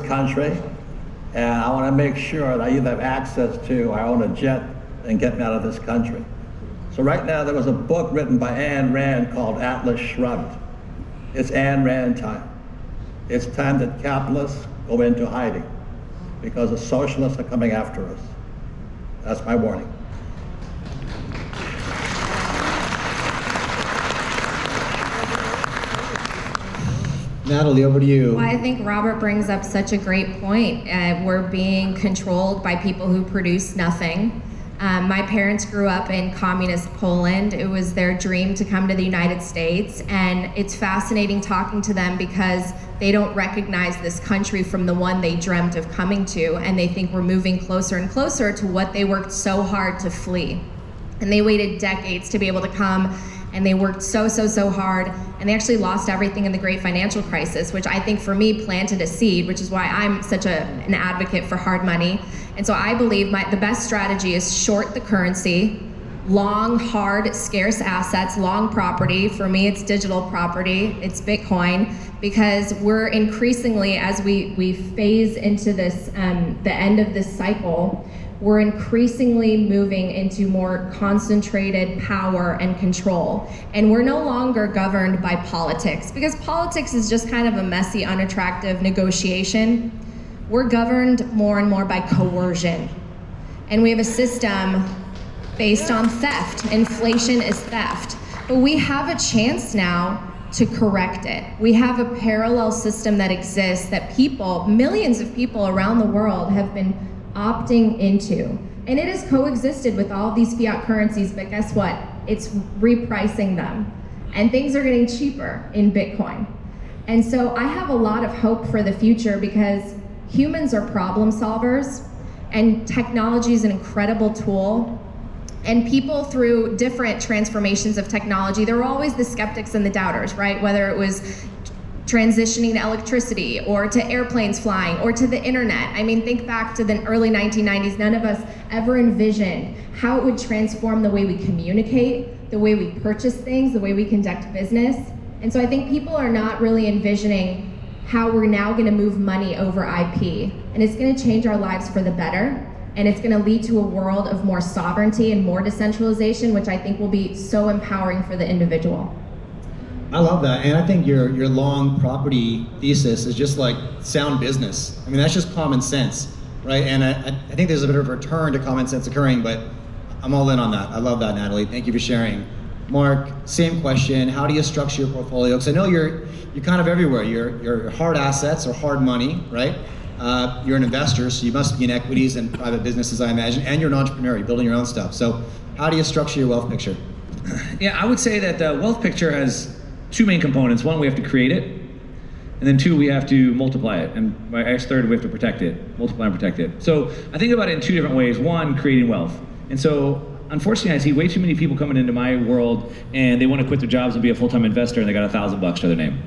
country, and I want to make sure that I either have access to, I own a jet, and get me out of this country. So right now, there was a book written by Ayn Rand called Atlas Shrugged. It's Ayn Rand time. It's time that capitalists go into hiding because the socialists are coming after us. That's my warning. Natalie, over to you. Well, I think Robert brings up such a great point. We're being controlled by people who produce nothing. My parents grew up in communist Poland. It was their dream to come to the United States, and it's fascinating talking to them because they don't recognize this country from the one they dreamt of coming to, and they think we're moving closer and closer to what they worked so hard to flee. And they waited decades to be able to come, and they worked so hard, and they actually lost everything in the great financial crisis, which I think for me planted a seed, which is why I'm such an advocate for hard money. And so I believe the best strategy is short the currency, long, hard, scarce assets, long property. For me, it's digital property, it's Bitcoin, because we're increasingly, as we phase into this, the end of this cycle, we're increasingly moving into more concentrated power and control. And we're no longer governed by politics, because politics is just kind of a messy, unattractive negotiation. We're governed more and more by coercion. And we have a system based on theft. Inflation is theft. But we have a chance now to correct it. We have a parallel system that exists that people, millions of people around the world have been opting into. And it has coexisted with all these fiat currencies, but guess what? It's repricing them. And things are getting cheaper in Bitcoin. And so I have a lot of hope for the future because humans are problem solvers, and technology is an incredible tool. And people, through different transformations of technology, there were always the skeptics and the doubters, right? Whether it was transitioning to electricity or to airplanes flying or to the internet. I mean, think back to the early 1990s. None of us ever envisioned how it would transform the way we communicate, the way we purchase things, the way we conduct business. And so I think people are not really envisioning how we're now gonna move money over IP. And it's gonna change our lives for the better. And it's gonna lead to a world of more sovereignty and more decentralization, which I think will be so empowering for the individual. I love that, and I think your long property thesis is just like sound business. I mean, that's just common sense, right? And I think there's a bit of a return to common sense occurring, but I'm all in on that. I love that, Natalie. Thank you for sharing. Mark, same question. How do you structure your portfolio? Because I know you're kind of everywhere. You're hard assets or hard money, right? You're an investor, so you must be in equities and private businesses, I imagine, and you're an entrepreneur. You're building your own stuff. So how do you structure your wealth picture? Yeah, I would say that the wealth picture has two main components. One, we have to create it, and then two, we have to multiply it, and third, we have to protect it, multiply and protect it. So I think about it in two different ways. One, creating wealth. And so unfortunately, I see way too many people coming into my world and they want to quit their jobs and be a full-time investor, and they got $1,000 to their name.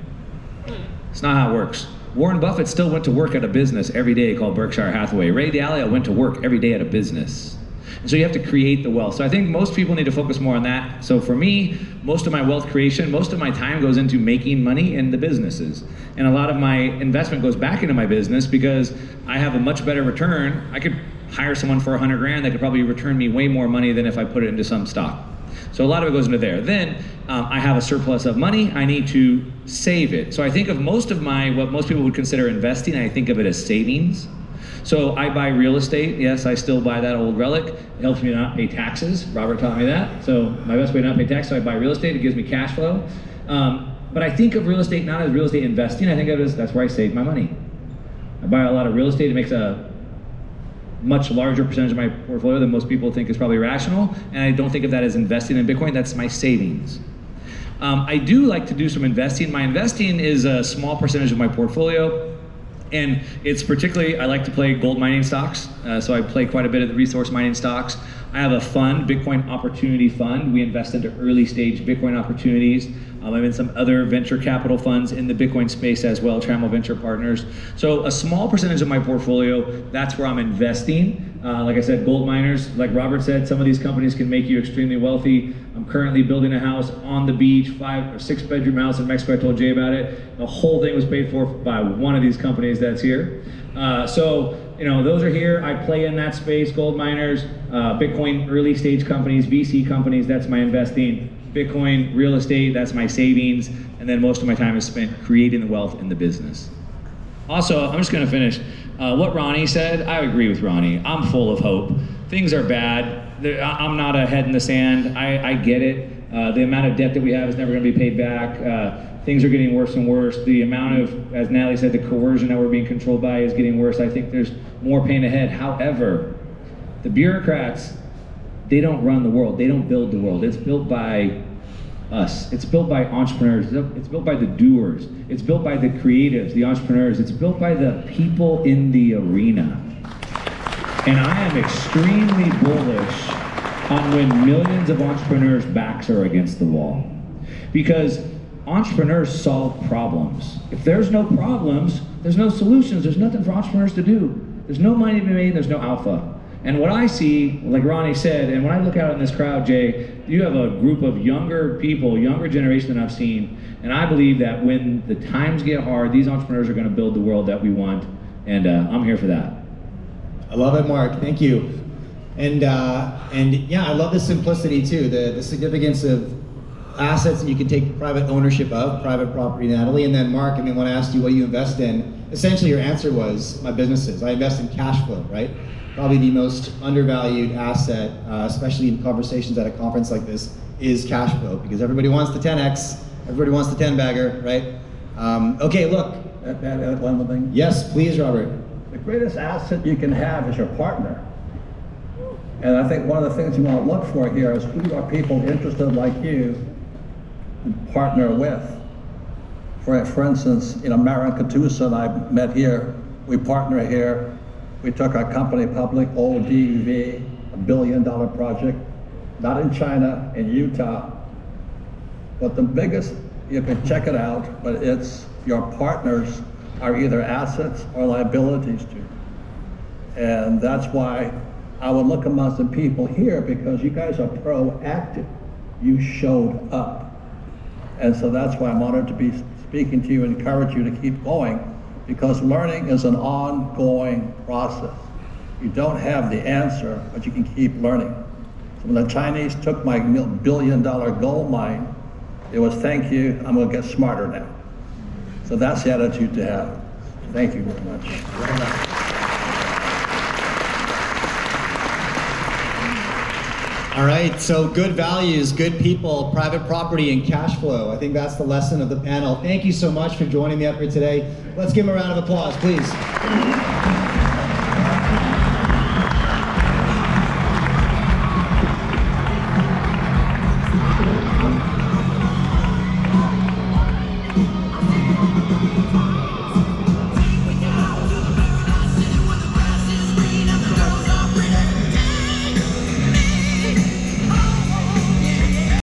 It's not how it works. Warren Buffett still went to work at a business every day called Berkshire Hathaway. Ray Dalio went to work every day at a business. And so you have to create the wealth. So I think most people need to focus more on that. So for me, most of my wealth creation, most of my time goes into making money in the businesses. And a lot of my investment goes back into my business because I have a much better return. I could hire someone for 100 grand that could probably return me way more money than if I put it into some stock. So a lot of it goes into there. Then I have a surplus of money. I need to save it. So I think of most of what most people would consider investing, I think of it as savings. So I buy real estate. Yes, I still buy that old relic. It helps me not pay taxes. Robert taught me that. So my best way to not pay taxes, so I buy real estate. It gives me cash flow. But I think of real estate not as real estate investing. I think of it as that's where I save my money. I buy a lot of real estate. It makes a much larger percentage of my portfolio than most people think is probably rational. And I don't think of that as investing in Bitcoin. That's my savings. I do like to do some investing. My investing is a small percentage of my portfolio. And it's particularly, I like to play gold mining stocks. So I play quite a bit of the resource mining stocks. I have a fund, Bitcoin Opportunity Fund. We invest into early stage Bitcoin opportunities. I'm in some other venture capital funds in the Bitcoin space as well, Trammell Venture Partners. So a small percentage of my portfolio, that's where I'm investing. Like I said, gold miners, like Robert said, some of these companies can make you extremely wealthy. I'm currently building a house on the beach, 5 or 6 bedroom house in Mexico. I told Jay about it. The whole thing was paid for by one of these companies that's here. So, you know, those are here. I play in that space, gold miners, Bitcoin early stage companies, VC companies, that's my investing. Bitcoin, real estate, that's my savings. And then most of my time is spent creating the wealth in the business. Also, I'm just gonna finish. What Ronnie said, I agree with Ronnie. I'm full of hope. Things are bad. I'm not a head in the sand. I get it. The amount of debt that we have is never gonna be paid back. Things are getting worse and worse. The amount of, as Natalie said, the coercion that we're being controlled by is getting worse. I think there's more pain ahead. However, the bureaucrats, they don't run the world. They don't build the world. It's built by us. It's built by entrepreneurs. It's built by the doers. It's built by the creatives, the entrepreneurs. It's built by the people in the arena. And I am extremely bullish on when millions of entrepreneurs' backs are against the wall. Because entrepreneurs solve problems. If there's no problems, there's no solutions. There's nothing for entrepreneurs to do. There's no money to be made, there's no alpha. And what I see, like Ronnie said, and when I look out in this crowd, Jay, you have a group of younger people, younger generation than I've seen, and I believe that when the times get hard, these entrepreneurs are gonna build the world that we want, and I'm here for that. I love it, Mark. Thank you. And yeah, I love the simplicity too, the significance of assets that you can take private ownership of, private property, Natalie. And then Mark, I mean, when I asked you what you invest in, essentially your answer was my businesses. I invest in cash flow, right? Probably the most undervalued asset, especially in conversations at a conference like this, is cash flow, because everybody wants the 10X, everybody wants the 10 bagger, right? Okay, look. One more thing. Yes, please, Robert. The greatest asset you can have is your partner. And I think one of the things you want to look for here is who are people interested like you to partner with. For instance, you know, Marin Katusa and I met here. We partner here. We took our company public, ODV, $1 billion project, not in China, in Utah. But the biggest, you can check it out, but it's your partners are either assets or liabilities to you. And that's why I would look amongst the people here, because you guys are proactive. You showed up. And so that's why I'm honored to be speaking to you and encourage you to keep going, because learning is an ongoing process. You don't have the answer, but you can keep learning. So when the Chinese took my $1 billion gold mine, it was thank you, I'm gonna get smarter now. So that's the attitude to have. Thank you very much. All right, so good values, good people, private property, and cash flow. I think that's the lesson of the panel. Thank you so much for joining me up here today. Let's give them a round of applause, please.